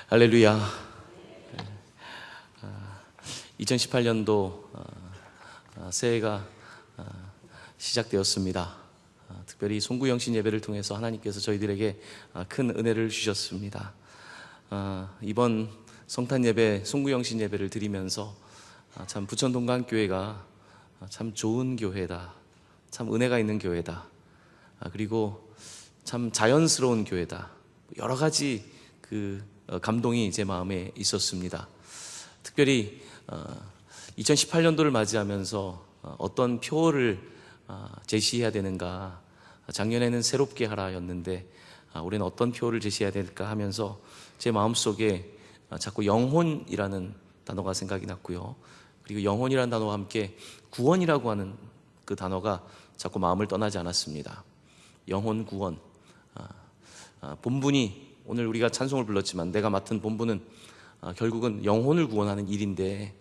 할렐루야. 2018년도 새해가 시작되었습니다. 특별히 송구영신 예배를 통해서 하나님께서 저희들에게 큰 은혜를 주셨습니다. 이번 성탄 예배, 송구영신 예배를 드리면서 참 부천 동강교회가 참 좋은 교회다, 참 은혜가 있는 교회다, 그리고 참 자연스러운 교회다, 여러 가지 감동이 제 마음에 있었습니다. 특별히 2018년도를 맞이하면서 어떤 표어를 제시해야 되는가, 작년에는 새롭게 하라였는데 올해는 어떤 표어를 제시해야 될까 하면서 제 마음속에 자꾸 영혼이라는 단어가 생각이 났고요. 그리고 영혼이라는 단어와 함께 구원이라고 하는 그 단어가 자꾸 마음을 떠나지 않았습니다. 영혼 구원. 본분이 오늘 우리가 찬송을 불렀지만 내가 맡은 본분은 결국은 영혼을 구원하는 일인데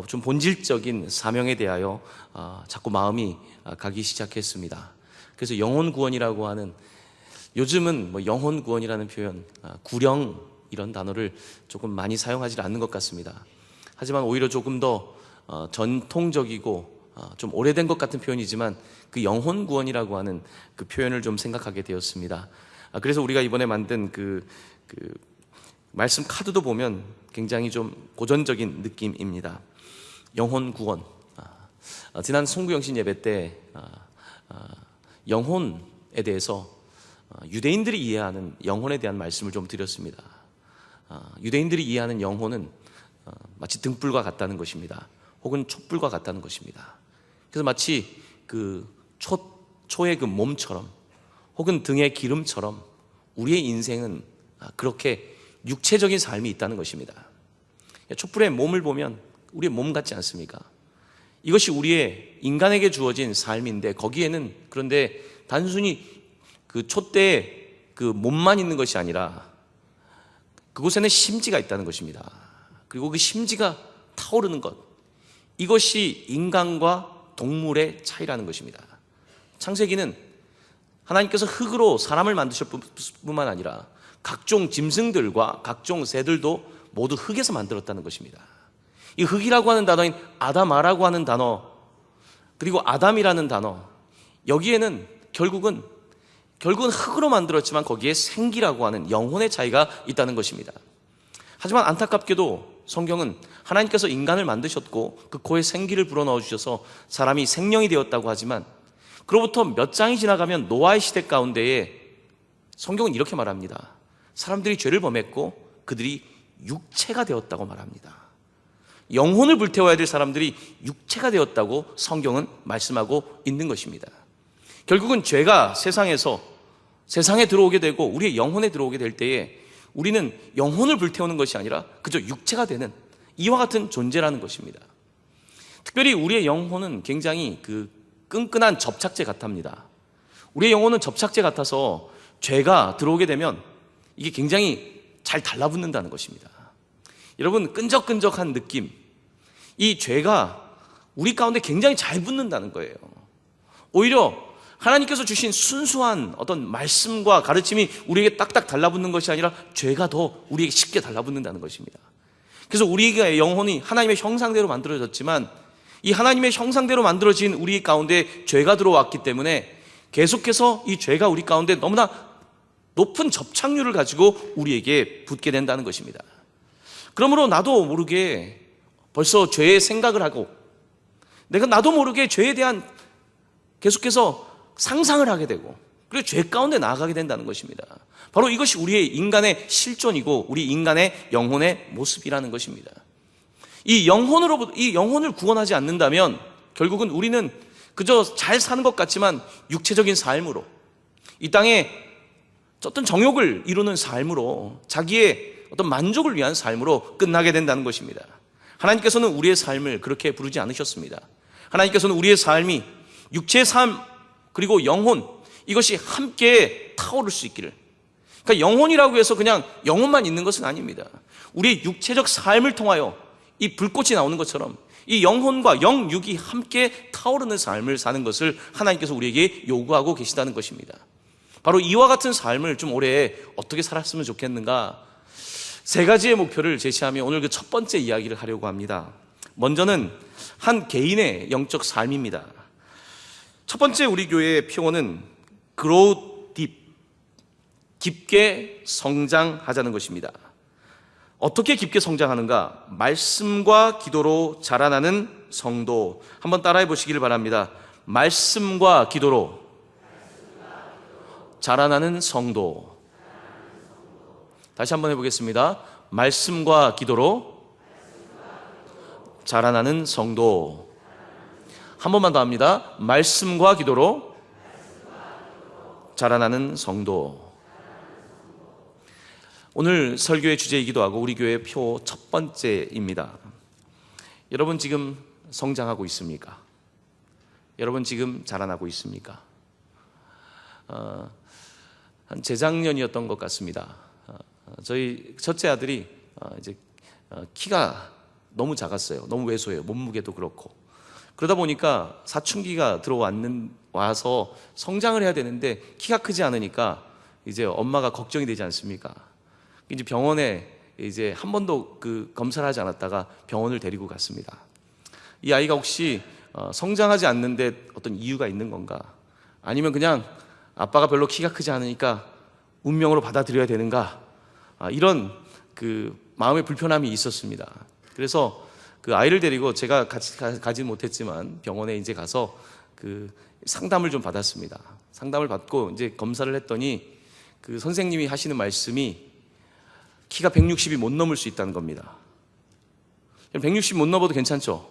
좀 본질적인 사명에 대하여 자꾸 마음이 가기 시작했습니다. 그래서 영혼 구원이라고 하는, 요즘은 영혼 구원이라는 표현, 구령 이런 단어를 조금 많이 사용하지 않는 것 같습니다. 하지만 오히려 조금 더 전통적이고 좀 오래된 것 같은 표현이지만 그 영혼 구원이라고 하는 그 표현을 좀 생각하게 되었습니다. 그래서 우리가 이번에 만든 그 말씀 카드도 보면 굉장히 좀 고전적인 느낌입니다. 영혼 구원. 지난 송구영신 예배 때 영혼에 대해서 유대인들이 이해하는 영혼에 대한 말씀을 좀 드렸습니다. 유대인들이 이해하는 영혼은 마치 등불과 같다는 것입니다. 혹은 촛불과 같다는 것입니다. 그래서 마치 그 초의 그 몸처럼 혹은 등의 기름처럼 우리의 인생은 그렇게 육체적인 삶이 있다는 것입니다. 촛불의 몸을 보면 우리의 몸 같지 않습니까? 이것이 우리의 인간에게 주어진 삶인데, 거기에는 그런데 단순히 그 촛대에 그 몸만 있는 것이 아니라 그곳에는 심지가 있다는 것입니다. 그리고 그 심지가 타오르는 것, 이것이 인간과 동물의 차이라는 것입니다. 창세기는 하나님께서 흑으로 사람을 만드셨을 뿐만 아니라 각종 짐승들과 각종 새들도 모두 흑에서 만들었다는 것입니다. 이 흑이라고 하는 단어인 아담아라고 하는 단어, 그리고 아담이라는 단어, 여기에는 결국은 흑으로 만들었지만 거기에 생기라고 하는 영혼의 차이가 있다는 것입니다. 하지만 안타깝게도 성경은 하나님께서 인간을 만드셨고 그 코에 생기를 불어넣어 주셔서 사람이 생명이 되었다고 하지만, 그로부터 몇 장이 지나가면 노아의 시대 가운데에 성경은 이렇게 말합니다. 사람들이 죄를 범했고 그들이 육체가 되었다고 말합니다. 영혼을 불태워야 될 사람들이 육체가 되었다고 성경은 말씀하고 있는 것입니다. 결국은 죄가 세상에 들어오게 되고 우리의 영혼에 들어오게 될 때에 우리는 영혼을 불태우는 것이 아니라 그저 육체가 되는 이와 같은 존재라는 것입니다. 특별히 우리의 영혼은 굉장히 끈끈한 접착제 같답니다. 우리의 영혼은 접착제 같아서 죄가 들어오게 되면 이게 굉장히 잘 달라붙는다는 것입니다. 여러분, 끈적끈적한 느낌, 이 죄가 우리 가운데 굉장히 잘 붙는다는 거예요. 오히려 하나님께서 주신 순수한 어떤 말씀과 가르침이 우리에게 딱딱 달라붙는 것이 아니라 죄가 더 우리에게 쉽게 달라붙는다는 것입니다. 그래서 우리의 영혼이 하나님의 형상대로 만들어졌지만 이 하나님의 형상대로 만들어진 우리 가운데 죄가 들어왔기 때문에 계속해서 이 죄가 우리 가운데 너무나 높은 접착률을 가지고 우리에게 붙게 된다는 것입니다. 그러므로 나도 모르게 벌써 죄의 생각을 하고 나도 모르게 죄에 대한 계속해서 상상을 하게 되고, 그리고 죄 가운데 나아가게 된다는 것입니다. 바로 이것이 우리의 인간의 실존이고 우리 인간의 영혼의 모습이라는 것입니다. 이 영혼을 구원하지 않는다면 결국은 우리는 그저 잘 사는 것 같지만 육체적인 삶으로, 이 땅에 어떤 정욕을 이루는 삶으로, 자기의 어떤 만족을 위한 삶으로 끝나게 된다는 것입니다. 하나님께서는 우리의 삶을 그렇게 부르지 않으셨습니다. 하나님께서는 우리의 삶이 육체의 삶 그리고 영혼, 이것이 함께 타오를 수 있기를. 그러니까 영혼이라고 해서 그냥 영혼만 있는 것은 아닙니다. 우리의 육체적 삶을 통하여 이 불꽃이 나오는 것처럼 이 영혼과 영육이 함께 타오르는 삶을 사는 것을 하나님께서 우리에게 요구하고 계시다는 것입니다. 바로 이와 같은 삶을 좀 올해 어떻게 살았으면 좋겠는가, 세 가지의 목표를 제시하며 오늘 그 첫 번째 이야기를 하려고 합니다. 먼저는 한 개인의 영적 삶입니다. 첫 번째 우리 교회의 표어는 grow deep, 깊게 성장하자는 것입니다. 어떻게 깊게 성장하는가? 말씀과 기도로 자라나는 성도. 한번 따라해 보시기를 바랍니다. 말씀과 기도로 자라나는 성도. 다시 한번 해보겠습니다. 말씀과 기도로 자라나는 성도. 한 번만 더 합니다. 말씀과 기도로 자라나는 성도. 오늘 설교의 주제이기도 하고 우리 교회의 표 첫 번째입니다. 여러분 지금 성장하고 있습니까? 여러분 지금 자라나고 있습니까? 한 재작년이었던 것 같습니다. 저희 첫째 아들이 이제 키가 너무 작았어요. 너무 왜소해요. 몸무게도 그렇고. 그러다 보니까 사춘기가 와서 성장을 해야 되는데 키가 크지 않으니까 이제 엄마가 걱정이 되지 않습니까? 이제 병원에 이제 한 번도 그 검사를 하지 않았다가 병원을 데리고 갔습니다. 이 아이가 혹시 성장하지 않는데 어떤 이유가 있는 건가? 아니면 그냥 아빠가 별로 키가 크지 않으니까 운명으로 받아들여야 되는가? 이런 그 마음의 불편함이 있었습니다. 그래서 그 아이를 데리고 제가 같이 가지 못했지만 병원에 이제 가서 그 상담을 좀 받았습니다. 상담을 받고 이제 검사를 했더니 그 선생님이 하시는 말씀이 키가 160이 못 넘을 수 있다는 겁니다. 160 못 넘어도 괜찮죠?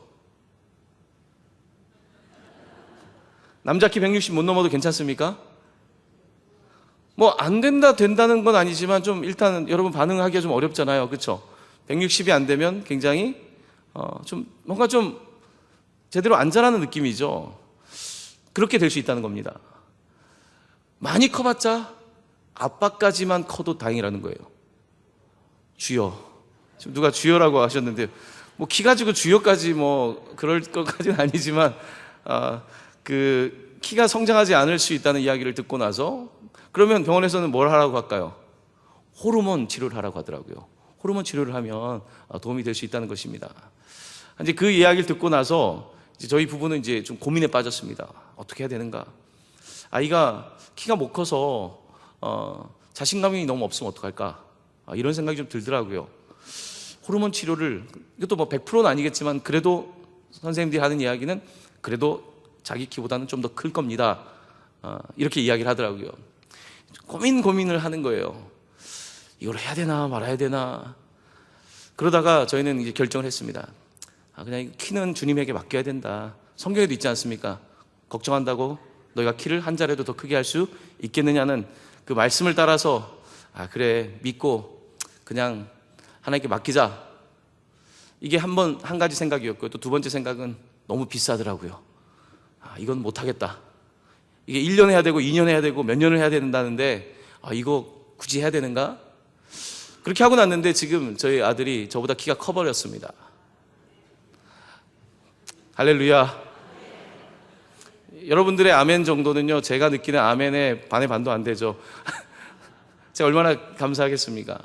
남자 키 160 못 넘어도 괜찮습니까? 뭐 안 된다는 건 아니지만 좀 일단 여러분 반응하기가 좀 어렵잖아요. 그렇죠? 160이 안 되면 굉장히 좀 뭔가 좀 제대로 안 자라는 느낌이죠. 그렇게 될 수 있다는 겁니다. 많이 커봤자 아빠까지만 커도 다행이라는 거예요. 주여. 지금 누가 주여라고 하셨는데 뭐 키 가지고 주여까지 뭐 그럴 것까지는 아니지만 그 키가 성장하지 않을 수 있다는 이야기를 듣고 나서 그러면 병원에서는 뭘 하라고 할까요? 호르몬 치료를 하라고 하더라고요. 호르몬 치료를 하면 도움이 될 수 있다는 것입니다. 이제 그 이야기를 듣고 나서 이제 저희 부부는 이제 좀 고민에 빠졌습니다. 어떻게 해야 되는가? 아이가 키가 못 커서 자신감이 너무 없으면 어떡할까? 이런 생각이 좀 들더라고요. 호르몬 치료를, 이것도 뭐 100%는 아니겠지만 그래도 선생님들이 하는 이야기는 그래도 자기 키보다는 좀 더 클 겁니다. 이렇게 이야기를 하더라고요. 고민을 하는 거예요. 이걸 해야 되나 말아야 되나. 그러다가 저희는 이제 결정을 했습니다. 그냥 키는 주님에게 맡겨야 된다. 성경에도 있지 않습니까? 걱정한다고 너희가 키를 한 자리라도 더 크게 할 수 있겠느냐는 그 말씀을 따라서 그래 믿고 그냥 하나님께 맡기자. 이게 한 가지 생각이었고요. 또 두 번째 생각은 너무 비싸더라고요. 이건 못하겠다. 이게 1년 해야 되고 2년 해야 되고 몇 년을 해야 된다는데 이거 굳이 해야 되는가? 그렇게 하고 났는데 지금 저희 아들이 저보다 키가 커버렸습니다. 할렐루야. 여러분들의 아멘 정도는요 제가 느끼는 아멘의 반의 반도 안 되죠. 제가 얼마나 감사하겠습니까?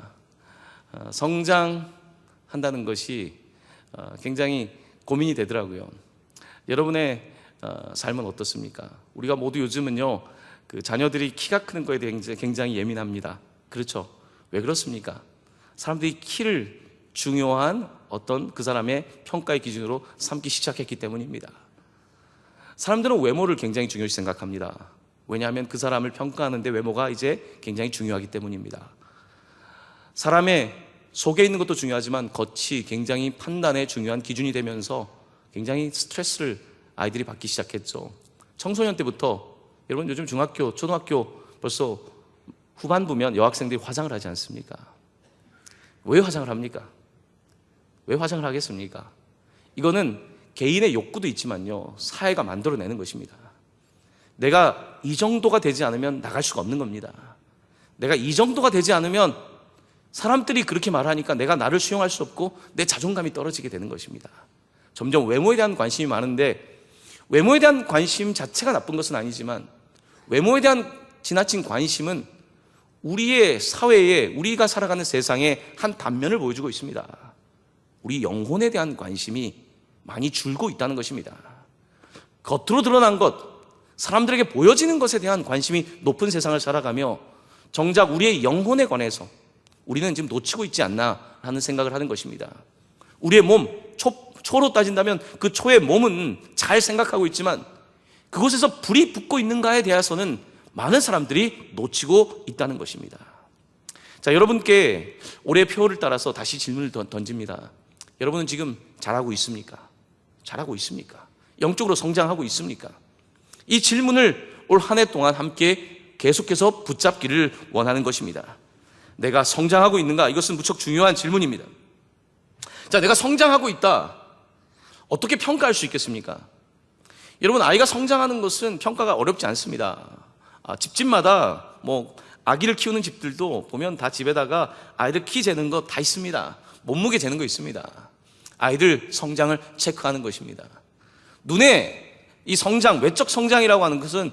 성장한다는 것이 굉장히 고민이 되더라고요. 여러분의 삶은 어떻습니까? 우리가 모두 요즘은요 그 자녀들이 키가 크는 거에 대해 굉장히 예민합니다. 그렇죠? 왜 그렇습니까? 사람들이 키를 중요한 어떤 그 사람의 평가의 기준으로 삼기 시작했기 때문입니다. 사람들은 외모를 굉장히 중요시 생각합니다. 왜냐하면 그 사람을 평가하는데 외모가 이제 굉장히 중요하기 때문입니다. 사람의 속에 있는 것도 중요하지만 겉이 굉장히 판단에 중요한 기준이 되면서 굉장히 스트레스를 아이들이 받기 시작했죠. 청소년 때부터 여러분 요즘 중학교, 초등학교 벌써 후반부면 여학생들이 화장을 하지 않습니까? 왜 화장을 합니까? 왜 화장을 하겠습니까? 이거는 개인의 욕구도 있지만요 사회가 만들어내는 것입니다. 내가 이 정도가 되지 않으면 나갈 수가 없는 겁니다. 내가 이 정도가 되지 않으면 사람들이 그렇게 말하니까 내가 나를 수용할 수 없고 내 자존감이 떨어지게 되는 것입니다. 점점 외모에 대한 관심이 많은데 외모에 대한 관심 자체가 나쁜 것은 아니지만 외모에 대한 지나친 관심은 우리의 사회에, 우리가 살아가는 세상의 한 단면을 보여주고 있습니다. 우리 영혼에 대한 관심이 많이 줄고 있다는 것입니다. 겉으로 드러난 것, 사람들에게 보여지는 것에 대한 관심이 높은 세상을 살아가며 정작 우리의 영혼에 관해서 우리는 지금 놓치고 있지 않나 하는 생각을 하는 것입니다. 우리의 몸, 초로 따진다면 그 초의 몸은 잘 생각하고 있지만 그곳에서 불이 붙고 있는가에 대해서는 많은 사람들이 놓치고 있다는 것입니다. 자, 여러분께 올해 표를 따라서 다시 질문을 던집니다. 여러분은 지금 잘하고 있습니까? 잘하고 있습니까? 영적으로 성장하고 있습니까? 이 질문을 올 한 해 동안 함께 계속해서 붙잡기를 원하는 것입니다. 내가 성장하고 있는가? 이것은 무척 중요한 질문입니다. 자, 내가 성장하고 있다. 어떻게 평가할 수 있겠습니까? 여러분, 아이가 성장하는 것은 평가가 어렵지 않습니다. 집집마다 아기를 키우는 집들도 보면 다 집에다가 아이들 키 재는 거 다 있습니다. 몸무게 재는 거 있습니다. 아이들 성장을 체크하는 것입니다. 눈에 이 성장, 외적 성장이라고 하는 것은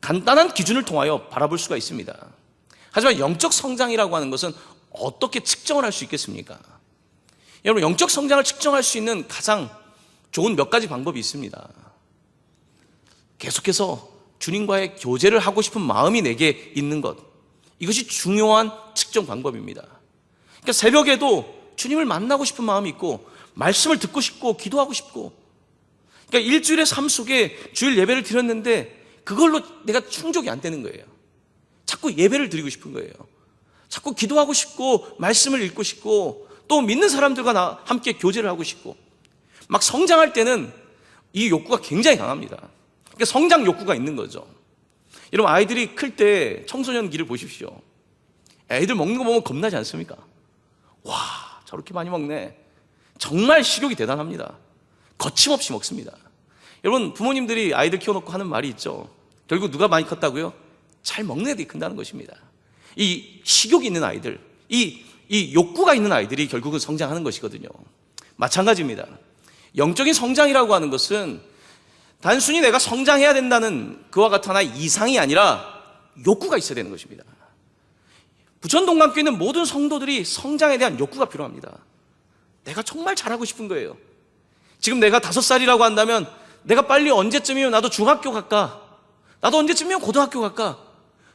간단한 기준을 통하여 바라볼 수가 있습니다. 하지만 영적 성장이라고 하는 것은 어떻게 측정을 할 수 있겠습니까? 여러분, 영적 성장을 측정할 수 있는 가장 좋은 몇 가지 방법이 있습니다. 계속해서 주님과의 교제를 하고 싶은 마음이 내게 있는 것, 이것이 중요한 측정 방법입니다. 그러니까 새벽에도 주님을 만나고 싶은 마음이 있고 말씀을 듣고 싶고 기도하고 싶고, 그러니까 일주일의 삶 속에 주일 예배를 드렸는데 그걸로 내가 충족이 안 되는 거예요. 자꾸 예배를 드리고 싶은 거예요. 자꾸 기도하고 싶고 말씀을 읽고 싶고 또 믿는 사람들과 함께 교제를 하고 싶고, 막 성장할 때는 이 욕구가 굉장히 강합니다. 그러니까 성장 욕구가 있는 거죠. 여러분, 아이들이 클 때 청소년기를 보십시오. 애들 먹는 거 보면 겁나지 않습니까? 와, 저렇게 많이 먹네. 정말 식욕이 대단합니다. 거침없이 먹습니다. 여러분, 부모님들이 아이들 키워놓고 하는 말이 있죠. 결국 누가 많이 컸다고요? 잘 먹는 애들이 큰다는 것입니다. 이 식욕이 있는 아이들, 이 욕구가 있는 아이들이 결국은 성장하는 것이거든요. 마찬가지입니다. 영적인 성장이라고 하는 것은 단순히 내가 성장해야 된다는 그와 같은 하나의 이상이 아니라 욕구가 있어야 되는 것입니다. 부천동강교회 있는 모든 성도들이 성장에 대한 욕구가 필요합니다. 내가 정말 잘하고 싶은 거예요. 지금 내가 5살이라고 한다면 내가 빨리 언제쯤이면 나도 중학교 갈까? 나도 언제쯤이면 고등학교 갈까?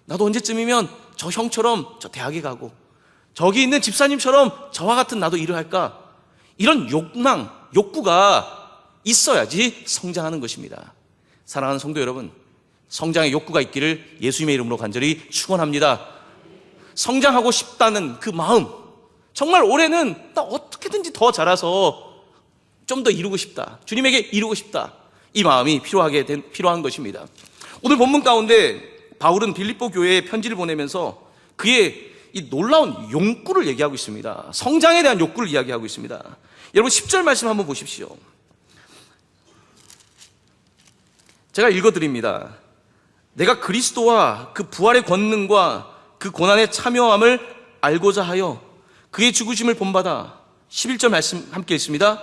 나도 언제쯤이면 저 형처럼 저 대학에 가고 저기 있는 집사님처럼 저와 같은 나도 일을 할까? 이런 욕구가 있어야지 성장하는 것입니다. 사랑하는 성도 여러분, 성장의 욕구가 있기를 예수님의 이름으로 간절히 축원합니다. 성장하고 싶다는 그 마음, 정말 올해는 나 어떻게든지 더 자라서 좀 더 이루고 싶다, 주님에게 이루고 싶다, 이 마음이 필요한 것입니다. 오늘 본문 가운데 바울은 빌립보 교회에 편지를 보내면서 그의 이 놀라운 욕구를 얘기하고 있습니다. 성장에 대한 욕구를 이야기하고 있습니다. 여러분, 10절 말씀 한번 보십시오. 제가 읽어드립니다. 내가 그리스도와 그 부활의 권능과 그 고난의 참여함을 알고자 하여 그의 죽으심을 본받아, 11절 말씀 함께 읽습니다.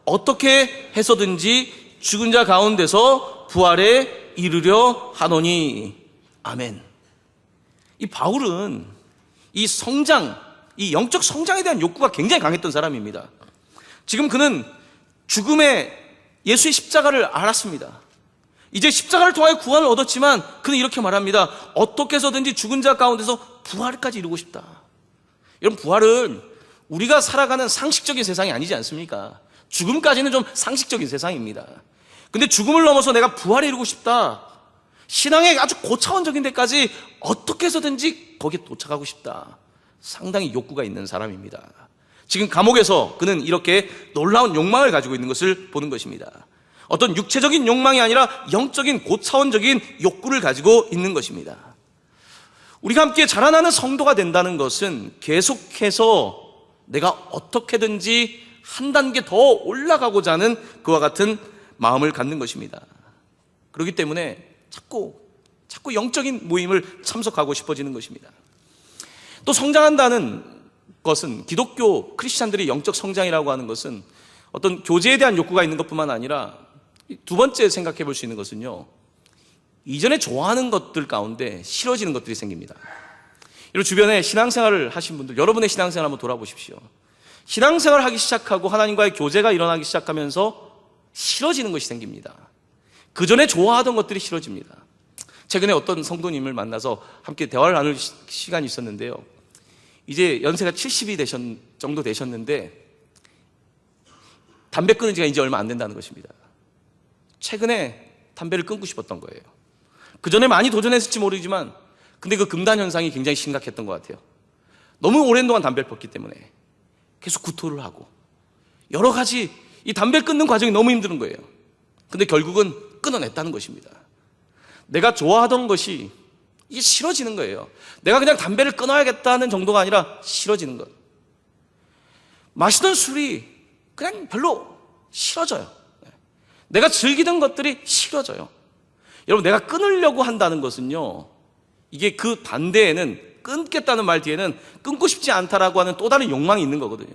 어떻게 해서든지 죽은 자 가운데서 부활에 이르려 하노니. 아멘. 이 바울은 이 성장, 이 영적 성장에 대한 욕구가 굉장히 강했던 사람입니다. 지금 그는 죽음의 예수의 십자가를 알았습니다. 이제 십자가를 통하여 구원을 얻었지만 그는 이렇게 말합니다. 어떻게 해서든지 죽은 자 가운데서 부활까지 이루고 싶다. 여러분, 부활은 우리가 살아가는 상식적인 세상이 아니지 않습니까? 죽음까지는 좀 상식적인 세상입니다. 근데 죽음을 넘어서 내가 부활에 이루고 싶다, 신앙의 아주 고차원적인 데까지 어떻게 해서든지 거기에 도착하고 싶다, 상당히 욕구가 있는 사람입니다. 지금 감옥에서 그는 이렇게 놀라운 욕망을 가지고 있는 것을 보는 것입니다. 어떤 육체적인 욕망이 아니라 영적인 고차원적인 욕구를 가지고 있는 것입니다. 우리가 함께 자라나는 성도가 된다는 것은 계속해서 내가 어떻게든지 한 단계 더 올라가고자 하는 그와 같은 마음을 갖는 것입니다. 그렇기 때문에 자꾸 영적인 모임을 참석하고 싶어지는 것입니다. 또 성장한다는 것은, 기독교 크리스찬들의 영적 성장이라고 하는 것은 어떤 교제에 대한 욕구가 있는 것뿐만 아니라 두 번째 생각해 볼 수 있는 것은요, 이전에 좋아하는 것들 가운데 싫어지는 것들이 생깁니다. 여러분 주변에 신앙생활을 하신 분들, 여러분의 신앙생활 한번 돌아보십시오. 신앙생활을 하기 시작하고 하나님과의 교제가 일어나기 시작하면서 싫어지는 것이 생깁니다. 그 전에 좋아하던 것들이 싫어집니다. 최근에 어떤 성도님을 만나서 함께 대화를 나눌 시간이 있었는데요. 이제 연세가 70이 정도 되셨는데 담배 끊은 지가 이제 얼마 안 된다는 것입니다. 최근에 담배를 끊고 싶었던 거예요. 그 전에 많이 도전했을지 모르지만 근데 그 금단 현상이 굉장히 심각했던 것 같아요. 너무 오랜 동안 담배를 폈기 때문에 계속 구토를 하고 여러 가지 이 담배를 끊는 과정이 너무 힘든 거예요. 근데 결국은 끊어냈다는 것입니다. 내가 좋아하던 것이 이게 싫어지는 거예요. 내가 그냥 담배를 끊어야겠다는 정도가 아니라 싫어지는 것. 마시던 술이 그냥 별로 싫어져요. 내가 즐기던 것들이 싫어져요. 여러분, 내가 끊으려고 한다는 것은요, 이게 그 반대에는, 끊겠다는 말 뒤에는 끊고 싶지 않다라고 하는 또 다른 욕망이 있는 거거든요.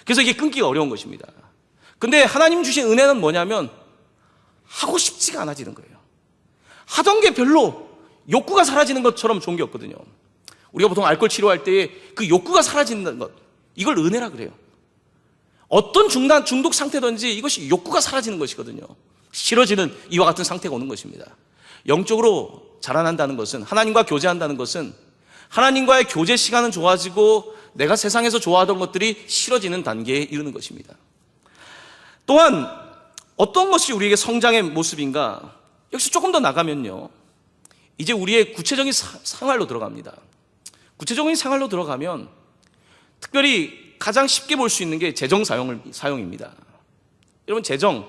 그래서 이게 끊기가 어려운 것입니다. 근데 하나님 주신 은혜는 뭐냐면 하고 싶지가 않아지는 거예요. 하던 게 별로 욕구가 사라지는 것처럼 좋은 게 없거든요. 우리가 보통 알코올 치료할 때에 그 욕구가 사라지는 것, 이걸 은혜라 그래요. 어떤 중독 상태든지 이것이 욕구가 사라지는 것이거든요. 싫어지는 이와 같은 상태가 오는 것입니다. 영적으로 자라난다는 것은, 하나님과 교제한다는 것은 하나님과의 교제 시간은 좋아지고 내가 세상에서 좋아하던 것들이 싫어지는 단계에 이르는 것입니다. 또한 어떤 것이 우리에게 성장의 모습인가? 역시 조금 더 나가면요, 이제 우리의 구체적인 생활로 들어갑니다. 구체적인 생활로 들어가면 특별히 가장 쉽게 볼 수 있는 게 재정 사용입니다. 여러분, 재정,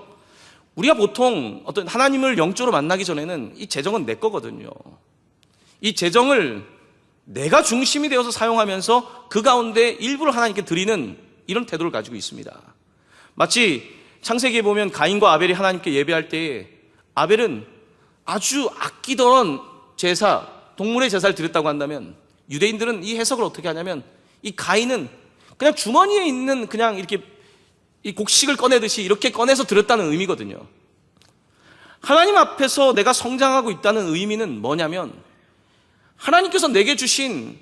우리가 보통 어떤 하나님을 영적으로 만나기 전에는 이 재정은 내 거거든요. 이 재정을 내가 중심이 되어서 사용하면서 그 가운데 일부를 하나님께 드리는 이런 태도를 가지고 있습니다. 마치 창세기에 보면 가인과 아벨이 하나님께 예배할 때에 아벨은 아주 아끼던 제사, 동물의 제사를 드렸다고 한다면 유대인들은 이 해석을 어떻게 하냐면 이 가인은 그냥 주머니에 있는 그냥 이렇게 이 곡식을 꺼내듯이 이렇게 꺼내서 드렸다는 의미거든요. 하나님 앞에서 내가 성장하고 있다는 의미는 뭐냐면 하나님께서 내게 주신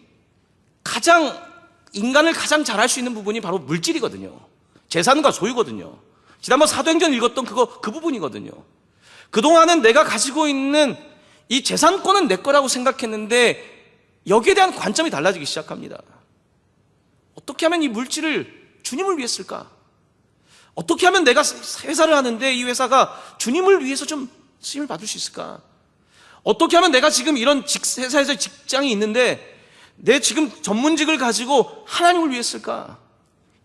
인간을 가장 잘할 수 있는 부분이 바로 물질이거든요. 재산과 소유거든요. 지난번 사도행전 읽었던 그 부분이거든요. 그동안은 내가 가지고 있는 이 재산권은 내 거라고 생각했는데 여기에 대한 관점이 달라지기 시작합니다. 어떻게 하면 이 물질을 주님을 위해 쓸까? 어떻게 하면 내가 회사를 하는데 이 회사가 주님을 위해서 좀 쓰임을 받을 수 있을까? 어떻게 하면 내가 지금 이런 회사에서 직장이 있는데 내 지금 전문직을 가지고 하나님을 위해 쓸까?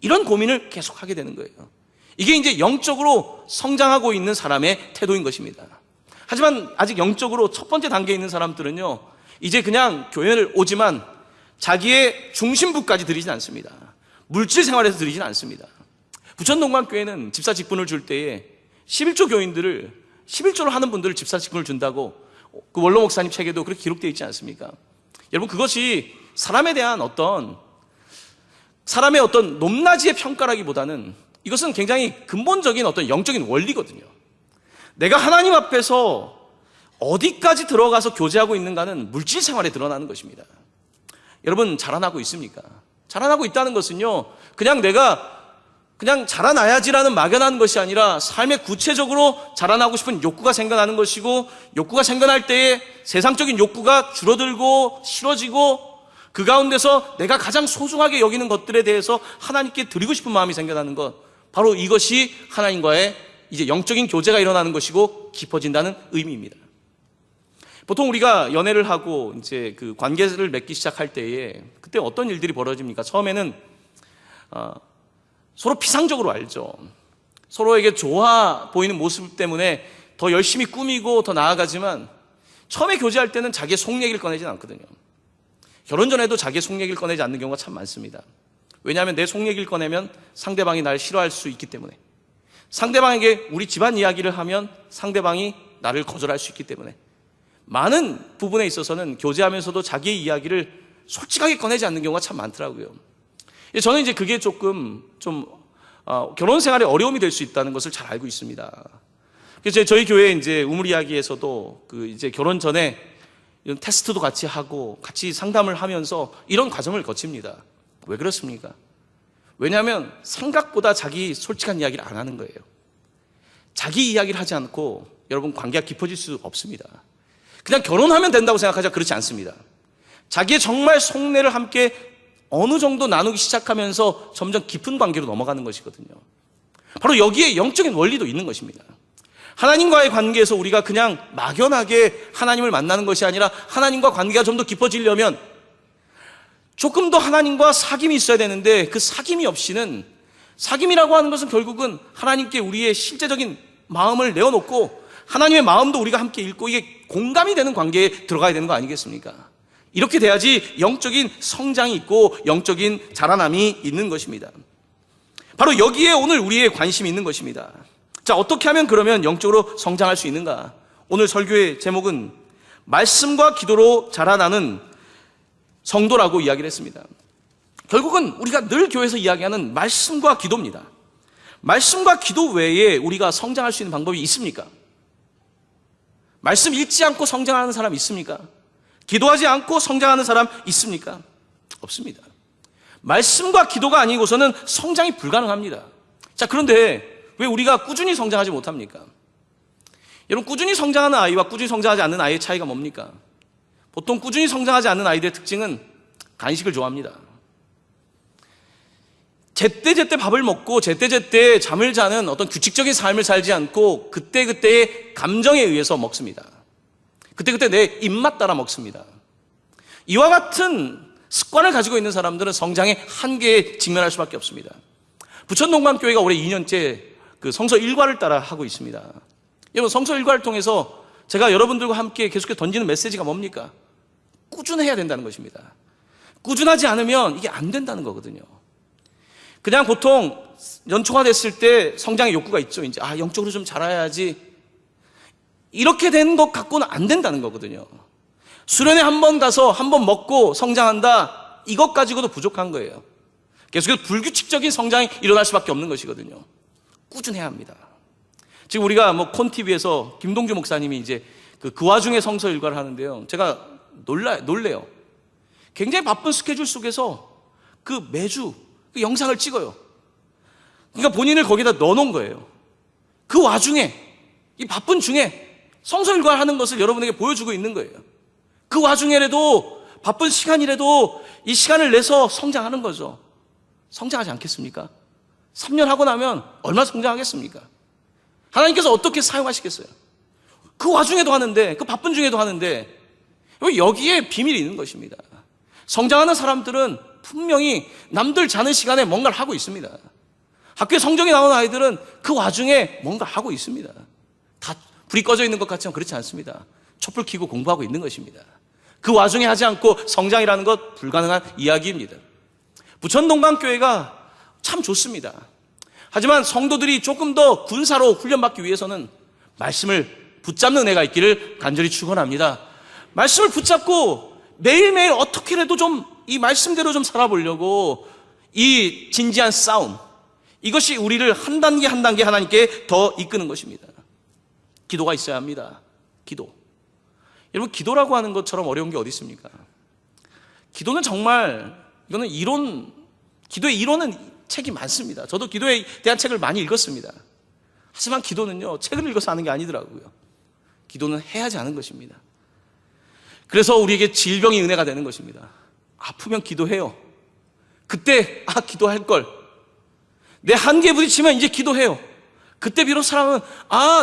이런 고민을 계속하게 되는 거예요. 이게 이제 영적으로 성장하고 있는 사람의 태도인 것입니다. 하지만 아직 영적으로 첫 번째 단계에 있는 사람들은요, 이제 그냥 교회를 오지만 자기의 중심부까지 드리진 않습니다. 물질 생활에서 드리진 않습니다. 부천동방교회는 집사 직분을 줄 때에 11조 교인들을 11조를 하는 분들을 집사 직분을 준다고 그 원로 목사님 책에도 그렇게 기록되어 있지 않습니까? 여러분, 그것이 사람의 어떤 높낮이의 평가라기보다는 이것은 굉장히 근본적인 어떤 영적인 원리거든요. 내가 하나님 앞에서 어디까지 들어가서 교제하고 있는가는 물질 생활에 드러나는 것입니다. 여러분, 자라나고 있습니까? 자라나고 있다는 것은요, 내가 자라나야지라는 막연한 것이 아니라 삶의 구체적으로 자라나고 싶은 욕구가 생겨나는 것이고, 욕구가 생겨날 때에 세상적인 욕구가 줄어들고 싫어지고 그 가운데서 내가 가장 소중하게 여기는 것들에 대해서 하나님께 드리고 싶은 마음이 생겨나는 것, 바로 이것이 하나님과의 이제 영적인 교제가 일어나는 것이고 깊어진다는 의미입니다. 보통 우리가 연애를 하고 이제 그 관계를 맺기 시작할 때에 그때 어떤 일들이 벌어집니까? 처음에는 서로 피상적으로 알죠. 서로에게 좋아 보이는 모습 때문에 더 열심히 꾸미고 더 나아가지만 처음에 교제할 때는 자기의 속 얘기를 꺼내진 않거든요. 결혼 전에도 자기의 속 얘기를 꺼내지 않는 경우가 참 많습니다. 왜냐하면 내 속 얘기를 꺼내면 상대방이 나를 싫어할 수 있기 때문에, 상대방에게 우리 집안 이야기를 하면 상대방이 나를 거절할 수 있기 때문에, 많은 부분에 있어서는 교제하면서도 자기의 이야기를 솔직하게 꺼내지 않는 경우가 참 많더라고요. 저는 이제 그게 조금 결혼 생활에 어려움이 될 수 있다는 것을 잘 알고 있습니다. 그래서 저희 교회 이제 우물 이야기에서도 이제 결혼 전에 이런 테스트도 같이 하고 같이 상담을 하면서 이런 과정을 거칩니다. 왜 그렇습니까? 왜냐하면 생각보다 자기 솔직한 이야기를 안 하는 거예요. 자기 이야기를 하지 않고 여러분 관계가 깊어질 수 없습니다. 그냥 결혼하면 된다고 생각하자 그렇지 않습니다. 자기의 정말 속내를 함께 어느 정도 나누기 시작하면서 점점 깊은 관계로 넘어가는 것이거든요. 바로 여기에 영적인 원리도 있는 것입니다. 하나님과의 관계에서 우리가 그냥 막연하게 하나님을 만나는 것이 아니라 하나님과 관계가 좀 더 깊어지려면 조금 더 하나님과 사귐이 있어야 되는데, 그 사귐이 없이는, 사귐이라고 하는 것은 결국은 하나님께 우리의 실제적인 마음을 내어놓고 하나님의 마음도 우리가 함께 읽고 이게 공감이 되는 관계에 들어가야 되는 거 아니겠습니까? 이렇게 돼야지 영적인 성장이 있고 영적인 자라남이 있는 것입니다. 바로 여기에 오늘 우리의 관심이 있는 것입니다. 자, 어떻게 하면 그러면 영적으로 성장할 수 있는가? 오늘 설교의 제목은 말씀과 기도로 자라나는 성도라고 이야기를 했습니다. 결국은 우리가 늘 교회에서 이야기하는 말씀과 기도입니다. 말씀과 기도 외에 우리가 성장할 수 있는 방법이 있습니까? 말씀 읽지 않고 성장하는 사람 있습니까? 기도하지 않고 성장하는 사람 있습니까? 없습니다. 말씀과 기도가 아니고서는 성장이 불가능합니다. 자, 그런데 왜 우리가 꾸준히 성장하지 못합니까? 여러분, 꾸준히 성장하는 아이와 꾸준히 성장하지 않는 아이의 차이가 뭡니까? 보통 꾸준히 성장하지 않는 아이들의 특징은 간식을 좋아합니다. 제때제때 밥을 먹고 제때제때 잠을 자는 어떤 규칙적인 삶을 살지 않고 그때그때의 감정에 의해서 먹습니다. 그때그때 내 입맛 따라 먹습니다. 이와 같은 습관을 가지고 있는 사람들은 성장의 한계에 직면할 수밖에 없습니다. 부천동방교회가 올해 2년째 그 성서 일과를 따라 하고 있습니다. 여러분, 성서 일과를 통해서 제가 여러분들과 함께 계속해서 던지는 메시지가 뭡니까? 꾸준해야 된다는 것입니다. 꾸준하지 않으면 이게 안 된다는 거거든요. 그냥 보통 연초가 됐을 때 성장의 욕구가 있죠. 이제 영적으로 좀 자라야지. 이렇게 된 것 갖고는 안 된다는 거거든요. 수련회 한 번 가서 한 번 먹고 성장한다, 이것 가지고도 부족한 거예요. 계속해서 불규칙적인 성장이 일어날 수밖에 없는 것이거든요. 꾸준해야 합니다. 지금 우리가 콘TV에서 김동주 목사님이 이제 그 와중에 성서 일과를 하는데요. 제가 놀래요. 굉장히 바쁜 스케줄 속에서 그 매주 그 영상을 찍어요. 그러니까 본인을 거기다 넣어놓은 거예요. 그 와중에, 이 바쁜 중에 성서 일과를 하는 것을 여러분에게 보여주고 있는 거예요. 그 와중에라도, 바쁜 시간이라도 이 시간을 내서 성장하는 거죠. 성장하지 않겠습니까? 3년 하고 나면 얼마나 성장하겠습니까? 하나님께서 어떻게 사용하시겠어요? 그 와중에도 하는데, 그 바쁜 중에도 하는데, 여기에 비밀이 있는 것입니다. 성장하는 사람들은 분명히 남들 자는 시간에 뭔가를 하고 있습니다. 학교에 성적이 나오는 아이들은 그 와중에 뭔가 하고 있습니다. 다 불이 꺼져 있는 것 같지만 그렇지 않습니다. 촛불 켜고 공부하고 있는 것입니다. 그 와중에 하지 않고 성장이라는 것 불가능한 이야기입니다. 부천동방교회가 참 좋습니다. 하지만 성도들이 조금 더 군사로 훈련받기 위해서는 말씀을 붙잡는 애가 있기를 간절히 축원합니다. 말씀을 붙잡고 매일매일 어떻게라도 좀 이 말씀대로 좀 살아보려고 이 진지한 싸움, 이것이 우리를 한 단계 한 단계 하나님께 더 이끄는 것입니다. 기도가 있어야 합니다. 기도. 여러분, 기도라고 하는 것처럼 어려운 게 어디 있습니까? 기도는 정말, 이거는 기도의 이론은 책이 많습니다. 저도 기도에 대한 책을 많이 읽었습니다. 하지만 기도는요, 책을 읽어서 하는 게 아니더라고요. 기도는 해야지 하는 것입니다. 그래서 우리에게 질병이 은혜가 되는 것입니다. 아프면 기도해요. 그때 기도할 걸. 내 한계에 부딪히면 이제 기도해요. 그때 비로소 사람은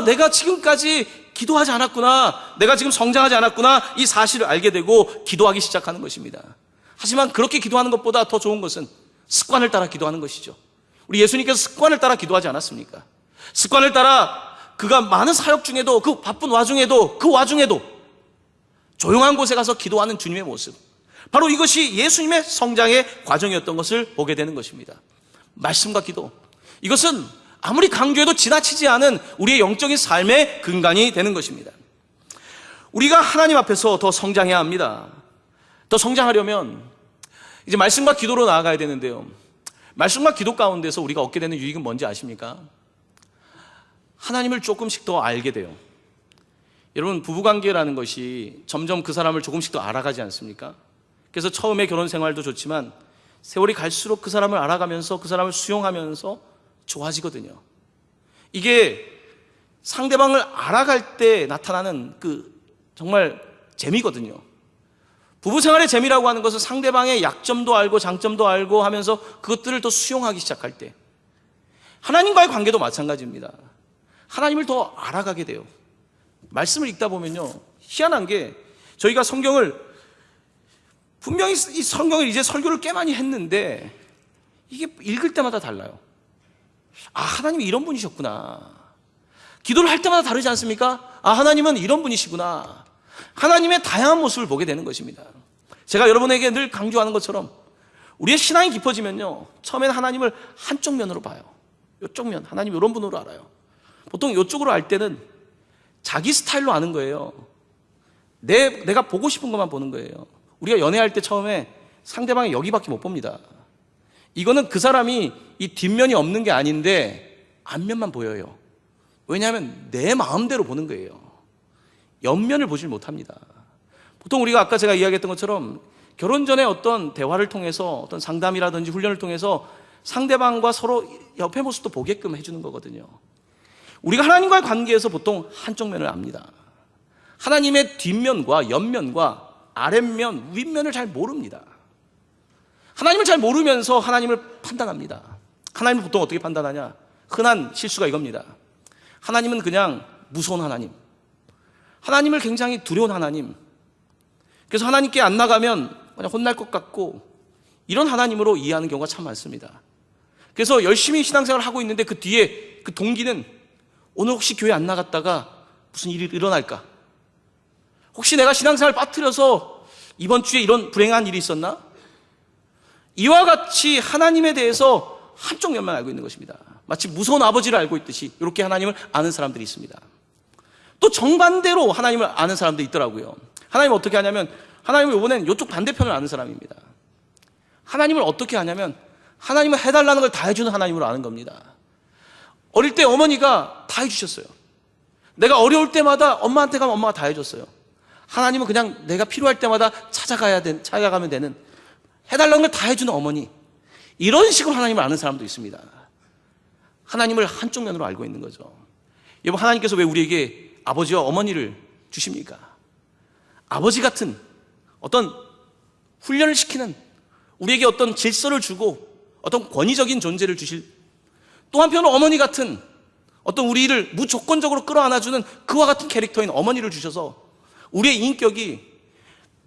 내가 지금까지 기도하지 않았구나, 내가 지금 성장하지 않았구나, 이 사실을 알게 되고 기도하기 시작하는 것입니다. 하지만 그렇게 기도하는 것보다 더 좋은 것은 습관을 따라 기도하는 것이죠. 우리 예수님께서 습관을 따라 기도하지 않았습니까? 습관을 따라 그가 많은 사역 중에도, 그 바쁜 와중에도, 그 와중에도 조용한 곳에 가서 기도하는 주님의 모습, 바로 이것이 예수님의 성장의 과정이었던 것을 보게 되는 것입니다. 말씀과 기도, 이것은 아무리 강조해도 지나치지 않은 우리의 영적인 삶의 근간이 되는 것입니다. 우리가 하나님 앞에서 더 성장해야 합니다. 더 성장하려면 이제 말씀과 기도로 나아가야 되는데요, 말씀과 기도 가운데서 우리가 얻게 되는 유익은 뭔지 아십니까? 하나님을 조금씩 더 알게 돼요. 여러분, 부부관계라는 것이 점점 그 사람을 조금씩 더 알아가지 않습니까? 그래서 처음에 결혼 생활도 좋지만 세월이 갈수록 그 사람을 알아가면서 그 사람을 수용하면서 좋아지거든요. 이게 상대방을 알아갈 때 나타나는 그 정말 재미거든요. 부부생활의 재미라고 하는 것은 상대방의 약점도 알고 장점도 알고 하면서 그것들을 더 수용하기 시작할 때, 하나님과의 관계도 마찬가지입니다. 하나님을 더 알아가게 돼요. 말씀을 읽다 보면요, 희한한 게 저희가 성경을 분명히 이 성경을 이제 설교를 꽤 많이 했는데 이게 읽을 때마다 달라요. 아, 하나님이 이런 분이셨구나. 기도를 할 때마다 다르지 않습니까? 아, 하나님은 이런 분이시구나. 하나님의 다양한 모습을 보게 되는 것입니다. 제가 여러분에게 늘 강조하는 것처럼 우리의 신앙이 깊어지면요, 처음에는 하나님을 한쪽 면으로 봐요. 이쪽 면, 하나님 이런 분으로 알아요. 보통 이쪽으로 알 때는 자기 스타일로 아는 거예요. 내가 보고 싶은 것만 보는 거예요. 우리가 연애할 때 처음에 상대방이 여기밖에 못 봅니다. 이거는 그 사람이 이 뒷면이 없는 게 아닌데 앞면만 보여요. 왜냐하면 내 마음대로 보는 거예요. 옆면을 보질 못합니다. 보통 우리가 아까 제가 이야기했던 것처럼 결혼 전에 어떤 대화를 통해서 어떤 상담이라든지 훈련을 통해서 상대방과 서로 옆의 모습도 보게끔 해주는 거거든요. 우리가 하나님과의 관계에서 보통 한쪽 면을 압니다. 하나님의 뒷면과 옆면과 아랫면, 윗면을 잘 모릅니다. 하나님을 잘 모르면서 하나님을 판단합니다. 하나님을 보통 어떻게 판단하냐? 흔한 실수가 이겁니다. 하나님은 그냥 무서운 하나님, 하나님을 굉장히 두려운 하나님, 그래서 하나님께 안 나가면 그냥 혼날 것 같고, 이런 하나님으로 이해하는 경우가 참 많습니다. 그래서 열심히 신앙생활을 하고 있는데 그 뒤에 그 동기는 오늘 혹시 교회 안 나갔다가 무슨 일이 일어날까? 혹시 내가 신앙생활을 빠뜨려서 이번 주에 이런 불행한 일이 있었나? 이와 같이 하나님에 대해서 한쪽 면만 알고 있는 것입니다. 마치 무서운 아버지를 알고 있듯이 이렇게 하나님을 아는 사람들이 있습니다. 또 정반대로 하나님을 아는 사람도 있더라고요. 하나님을 어떻게 하냐면, 하나님은 이번엔 이쪽 반대편을 아는 사람입니다. 하나님을 어떻게 하냐면 하나님을 해달라는 걸 다 해주는 하나님으로 아는 겁니다. 어릴 때 어머니가 다 해주셨어요. 내가 어려울 때마다 엄마한테 가면 엄마가 다 해줬어요. 하나님은 그냥 내가 필요할 때마다 찾아가면 되는, 해달라는 걸 다 해주는 어머니, 이런 식으로 하나님을 아는 사람도 있습니다. 하나님을 한쪽 면으로 알고 있는 거죠. 여러분, 하나님께서 왜 우리에게 아버지와 어머니를 주십니까? 아버지 같은 어떤 훈련을 시키는, 우리에게 어떤 질서를 주고 어떤 권위적인 존재를 주실, 또 한편으로 어머니 같은 어떤 우리를 무조건적으로 끌어안아주는 그와 같은 캐릭터인 어머니를 주셔서 우리의 인격이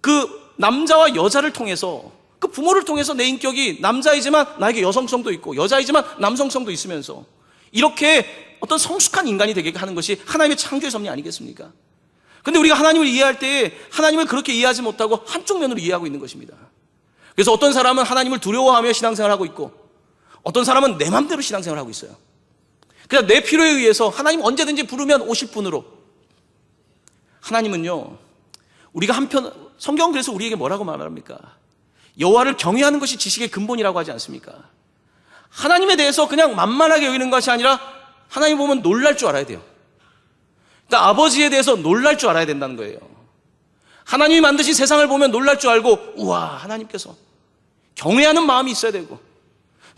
그 남자와 여자를 통해서, 그 부모를 통해서 내 인격이 남자이지만 나에게 여성성도 있고 여자이지만 남성성도 있으면서 이렇게 어떤 성숙한 인간이 되게 하는 것이 하나님의 창조의 섭리 아니겠습니까? 근데 우리가 하나님을 이해할 때 하나님을 그렇게 이해하지 못하고 한쪽 면으로 이해하고 있는 것입니다. 그래서 어떤 사람은 하나님을 두려워하며 신앙생활을 하고 있고, 어떤 사람은 내 맘대로 신앙생활을 하고 있어요. 그냥 내 필요에 의해서 하나님 언제든지 부르면 오실 분으로. 하나님은요, 우리가 한편, 성경은 그래서 우리에게 뭐라고 말합니까? 여호와를 경외하는 것이 지식의 근본이라고 하지 않습니까? 하나님에 대해서 그냥 만만하게 여기는 것이 아니라 하나님 보면 놀랄 줄 알아야 돼요. 그러니까 아버지에 대해서 놀랄 줄 알아야 된다는 거예요. 하나님이 만드신 세상을 보면 놀랄 줄 알고, 우와, 하나님께서 경외하는 마음이 있어야 되고,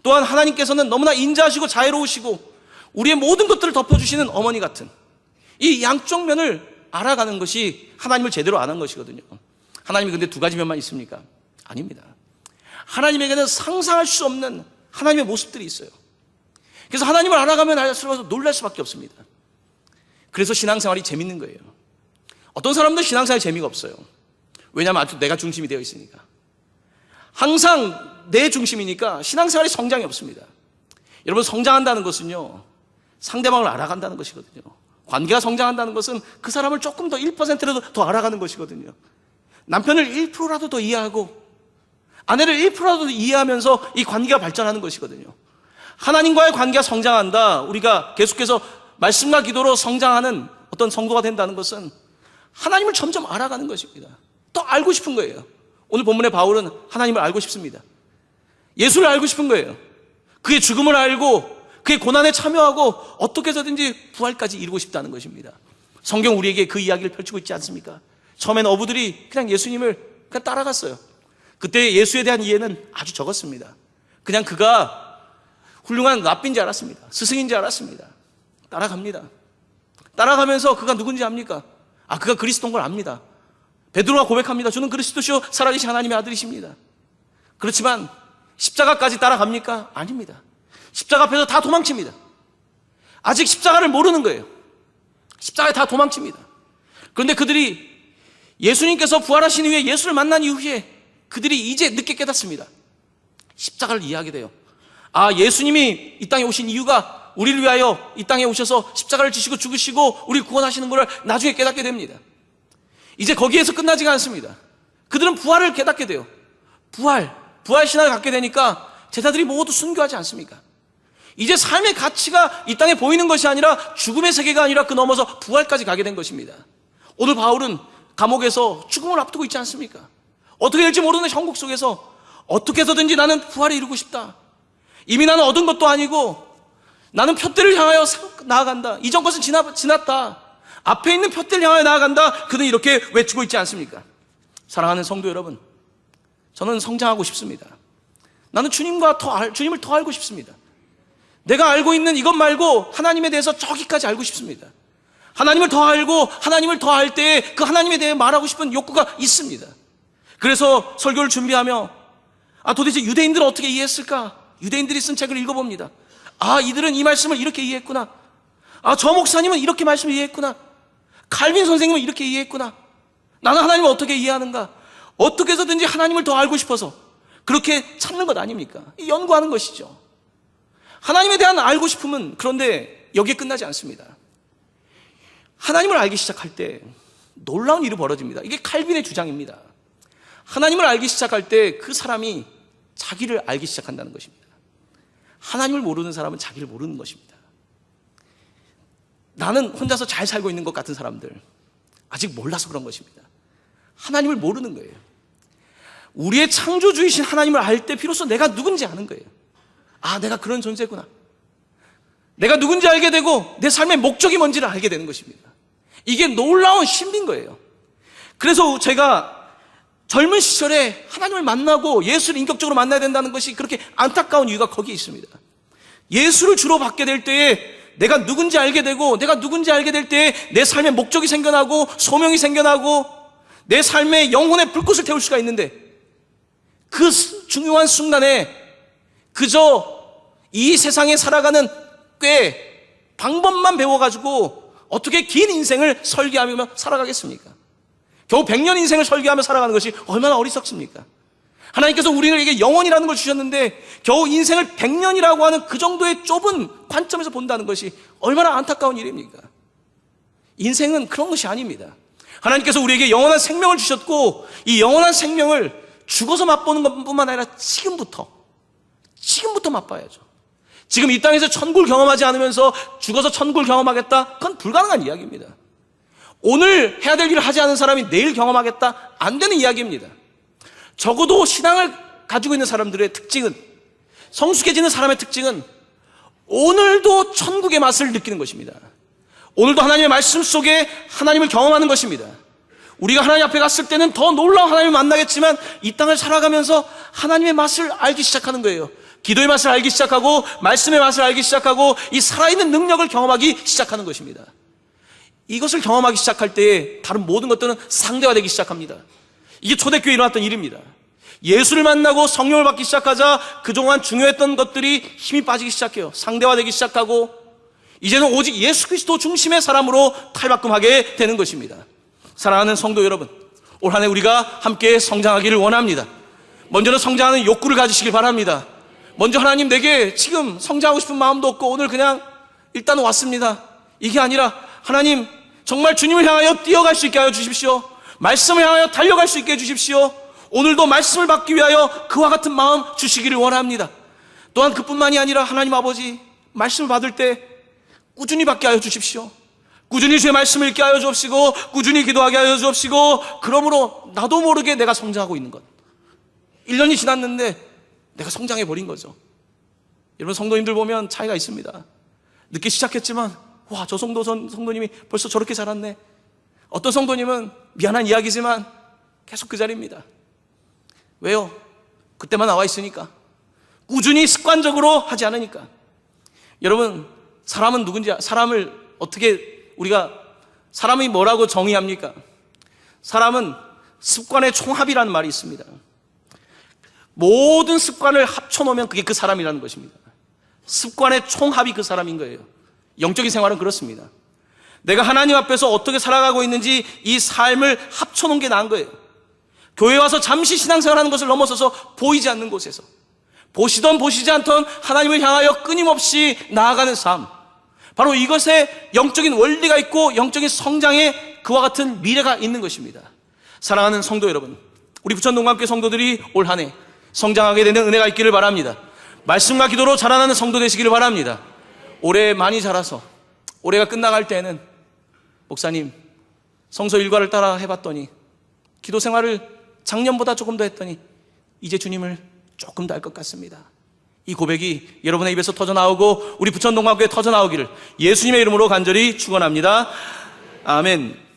또한 하나님께서는 너무나 인자하시고 자애로우시고 우리의 모든 것들을 덮어주시는 어머니 같은 이 양쪽 면을 알아가는 것이 하나님을 제대로 아는 것이거든요. 하나님이 근데 두 가지 면만 있습니까? 아닙니다. 하나님에게는 상상할 수 없는 하나님의 모습들이 있어요. 그래서 하나님을 알아가면 알수록 놀랄 수밖에 없습니다. 그래서 신앙생활이 재밌는 거예요. 어떤 사람들은 신앙생활이 재미가 없어요. 왜냐하면 아주 내가 중심이 되어 있으니까. 항상 내 중심이니까 신앙생활에 성장이 없습니다. 여러분, 성장한다는 것은요, 상대방을 알아간다는 것이거든요. 관계가 성장한다는 것은 그 사람을 조금 더 1%라도 더 알아가는 것이거든요. 남편을 1%라도 더 이해하고 아내를 1%라도 더 이해하면서 이 관계가 발전하는 것이거든요. 하나님과의 관계가 성장한다, 우리가 계속해서 말씀과 기도로 성장하는 어떤 성도가 된다는 것은 하나님을 점점 알아가는 것입니다. 더 알고 싶은 거예요. 오늘 본문의 바울은 하나님을 알고 싶습니다. 예수를 알고 싶은 거예요. 그의 죽음을 알고 그의 고난에 참여하고 어떻게 해서든지 부활까지 이루고 싶다는 것입니다. 성경 우리에게 그 이야기를 펼치고 있지 않습니까? 처음엔 어부들이 그냥 예수님을 그냥 따라갔어요. 그때 예수에 대한 이해는 아주 적었습니다. 그냥 그가 훌륭한 랍비인지 알았습니다. 스승인지 알았습니다. 따라갑니다. 따라가면서 그가 누군지 압니까? 그가 그리스도인 걸 압니다. 베드로가 고백합니다. 주는 그리스도시요 살아계신 하나님의 아들이십니다. 그렇지만 십자가까지 따라갑니까? 아닙니다. 십자가 앞에서 다 도망칩니다. 아직 십자가를 모르는 거예요. 십자가에 다 도망칩니다. 그런데 그들이 예수님께서 부활하신 이후에 예수를 만난 이후에 그들이 이제 늦게 깨닫습니다. 십자가를 이해하게 돼요. 예수님이 이 땅에 오신 이유가 우리를 위하여 이 땅에 오셔서 십자가를 지시고 죽으시고 우리를 구원하시는 것을 나중에 깨닫게 됩니다. 이제 거기에서 끝나지가 않습니다. 그들은 부활을 깨닫게 돼요. 부활 신앙을 갖게 되니까 제자들이 모두 순교하지 않습니까? 이제 삶의 가치가 이 땅에 보이는 것이 아니라 죽음의 세계가 아니라 그 넘어서 부활까지 가게 된 것입니다. 오늘 바울은 감옥에서 죽음을 앞두고 있지 않습니까? 어떻게 될지 모르는 형국 속에서 어떻게 해서든지 나는 부활에 이루고 싶다. 이미 나는 얻은 것도 아니고 나는 표대를 향하여 나아간다. 이전 것은 지났다. 앞에 있는 표대를 향하여 나아간다. 그는 이렇게 외치고 있지 않습니까? 사랑하는 성도 여러분, 저는 성장하고 싶습니다. 나는 주님을 더 알고 싶습니다. 내가 알고 있는 이것 말고 하나님에 대해서 저기까지 알고 싶습니다. 하나님을 더 알고 하나님을 더 알 때에 그 하나님에 대해 말하고 싶은 욕구가 있습니다. 그래서 설교를 준비하며 도대체 유대인들은 어떻게 이해했을까? 유대인들이 쓴 책을 읽어봅니다. 이들은 이 말씀을 이렇게 이해했구나. 저 목사님은 이렇게 말씀을 이해했구나. 칼빈 선생님은 이렇게 이해했구나. 나는 하나님을 어떻게 이해하는가? 어떻게 해서든지 하나님을 더 알고 싶어서 그렇게 찾는 것 아닙니까? 연구하는 것이죠. 하나님에 대한 알고 싶음은 그런데 여기에 끝나지 않습니다. 하나님을 알기 시작할 때 놀라운 일이 벌어집니다. 이게 칼빈의 주장입니다. 하나님을 알기 시작할 때 그 사람이 자기를 알기 시작한다는 것입니다. 하나님을 모르는 사람은 자기를 모르는 것입니다. 나는 혼자서 잘 살고 있는 것 같은 사람들, 아직 몰라서 그런 것입니다. 하나님을 모르는 거예요. 우리의 창조주이신 하나님을 알 때 비로소 내가 누군지 아는 거예요. 내가 그런 존재구나. 내가 누군지 알게 되고 내 삶의 목적이 뭔지를 알게 되는 것입니다. 이게 놀라운 신비인 거예요. 그래서 제가 젊은 시절에 하나님을 만나고 예수를 인격적으로 만나야 된다는 것이 그렇게 안타까운 이유가 거기에 있습니다. 예수를 주로 받게 될 때에 내가 누군지 알게 되고, 내가 누군지 알게 될 때에 내 삶의 목적이 생겨나고 소명이 생겨나고 내 삶의 영혼의 불꽃을 태울 수가 있는데, 그 중요한 순간에 그저 이 세상에 살아가는 꽤 방법만 배워가지고 어떻게 긴 인생을 설계하며 살아가겠습니까? 겨우 100년 인생을 설계하며 살아가는 것이 얼마나 어리석습니까? 하나님께서 우리에게 영혼이라는 걸 주셨는데 겨우 인생을 100년이라고 하는 그 정도의 좁은 관점에서 본다는 것이 얼마나 안타까운 일입니까? 인생은 그런 것이 아닙니다. 하나님께서 우리에게 영원한 생명을 주셨고, 이 영원한 생명을 죽어서 맛보는 것뿐만 아니라 지금부터 맛봐야죠. 지금 이 땅에서 천국을 경험하지 않으면서 죽어서 천국을 경험하겠다? 그건 불가능한 이야기입니다. 오늘 해야 될 일을 하지 않은 사람이 내일 경험하겠다? 안 되는 이야기입니다. 적어도 신앙을 가지고 있는 사람들의 특징은, 성숙해지는 사람의 특징은 오늘도 천국의 맛을 느끼는 것입니다. 오늘도 하나님의 말씀 속에 하나님을 경험하는 것입니다. 우리가 하나님 앞에 갔을 때는 더 놀라운 하나님을 만나겠지만 이 땅을 살아가면서 하나님의 맛을 알기 시작하는 거예요. 기도의 맛을 알기 시작하고 말씀의 맛을 알기 시작하고 이 살아있는 능력을 경험하기 시작하는 것입니다. 이것을 경험하기 시작할 때에 다른 모든 것들은 상대화되기 시작합니다. 이게 초대교회에 일어났던 일입니다. 예수를 만나고 성령을 받기 시작하자 그동안 중요했던 것들이 힘이 빠지기 시작해요. 상대화되기 시작하고 이제는 오직 예수 그리스도 중심의 사람으로 탈바꿈하게 되는 것입니다. 사랑하는 성도 여러분, 올 한 해 우리가 함께 성장하기를 원합니다. 먼저는 성장하는 욕구를 가지시길 바랍니다. 먼저 하나님, 내게 지금 성장하고 싶은 마음도 없고 오늘 그냥 일단 왔습니다. 이게 아니라 하나님, 정말 주님을 향하여 뛰어갈 수 있게 하여 주십시오. 말씀을 향하여 달려갈 수 있게 해주십시오. 오늘도 말씀을 받기 위하여 그와 같은 마음 주시기를 원합니다. 또한 그뿐만이 아니라 하나님 아버지, 말씀을 받을 때 꾸준히 받게 하여 주십시오. 꾸준히 주의 말씀을 읽게 하여 주옵시고 꾸준히 기도하게 하여 주옵시고, 그러므로 나도 모르게 내가 성장하고 있는 것, 1년이 지났는데 내가 성장해 버린 거죠. 여러분, 성도님들 보면 차이가 있습니다. 늦게 시작했지만 와, 저 성도님이 벌써 저렇게 자랐네. 어떤 성도님은 미안한 이야기지만 계속 그 자리입니다. 왜요? 그때만 나와 있으니까. 꾸준히 습관적으로 하지 않으니까. 여러분, 사람은 누군지, 사람을 어떻게 사람이 뭐라고 정의합니까? 사람은 습관의 총합이라는 말이 있습니다. 모든 습관을 합쳐놓으면 그게 그 사람이라는 것입니다. 습관의 총합이 그 사람인 거예요. 영적인 생활은 그렇습니다. 내가 하나님 앞에서 어떻게 살아가고 있는지 이 삶을 합쳐놓은 게 나은 거예요. 교회 와서 잠시 신앙생활하는 것을 넘어서서 보이지 않는 곳에서 보시던 보시지 않던 하나님을 향하여 끊임없이 나아가는 삶, 바로 이것에 영적인 원리가 있고 영적인 성장에 그와 같은 미래가 있는 것입니다. 사랑하는 성도 여러분, 우리 부천동감교회 성도들이 올 한 해 성장하게 되는 은혜가 있기를 바랍니다. 말씀과 기도로 자라나는 성도 되시기를 바랍니다. 올해 많이 자라서 올해가 끝나갈 때는 목사님, 성서 일과를 따라 해봤더니 기도 생활을 작년보다 조금 더 했더니 이제 주님을 조금 더 알 것 같습니다. 이 고백이 여러분의 입에서 터져나오고 우리 부천동감교회에 터져나오기를 예수님의 이름으로 간절히 축원합니다. 아멘.